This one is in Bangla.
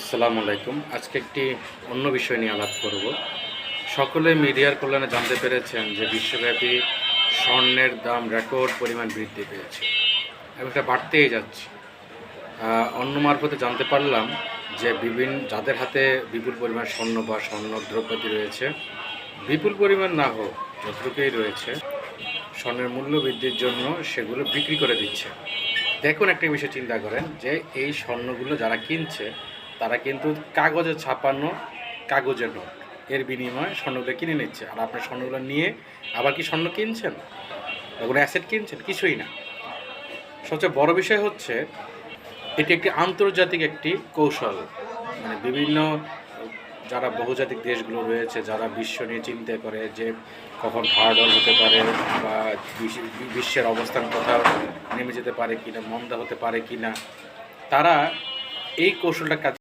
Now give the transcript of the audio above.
আসসালামু আলাইকুম। আজকে একটি অন্য বিষয় নিয়ে আলাপ করব। সকলে মিডিয়ার কল্যাণে জানতে পেরেছেন যে বিশ্বব্যাপী স্বর্ণের দাম রেকর্ড পরিমাণ বৃদ্ধি পেয়েছে এবং এটা বাড়তেই যাচ্ছে। অন্য মারফতে জানতে পারলাম যে যাদের হাতে বিপুল পরিমাণ স্বর্ণ বা স্বর্ণ দ্রব্যাদি রয়েছে, বিপুল পরিমাণ না হোক যতটুকুই রয়েছে, স্বর্ণের মূল্য বৃদ্ধির জন্য সেগুলো বিক্রি করে দিচ্ছে। দেখুন, একটা বিষয় চিন্তা করেন যে এই স্বর্ণগুলো যারা কিনছে তারা কিন্তু কাগজে ছাপানো কাগজের নোট এর বিনিময়ে স্বর্ণগুলো কিনে নিচ্ছে। আর আপনি স্বর্ণগুলো নিয়ে আবার কি স্বর্ণ কিনছেন বা কোনো অ্যাসেট কিনছেন? কিছুই না। সবচেয়ে বড় বিষয় হচ্ছে এটি একটি আন্তর্জাতিক একটি কৌশল। মানে বিভিন্ন যারা বহুজাতিক দেশগুলো রয়েছে, যারা বিশ্ব নিয়ে চিন্তা করে যে কখন হার্ডল হতে পারে বা বিশ্বের অবস্থান কোথাও নেমে যেতে পারে কিনা, মন্দা হতে পারে কিনা, তারা এই কৌশলটা কাজ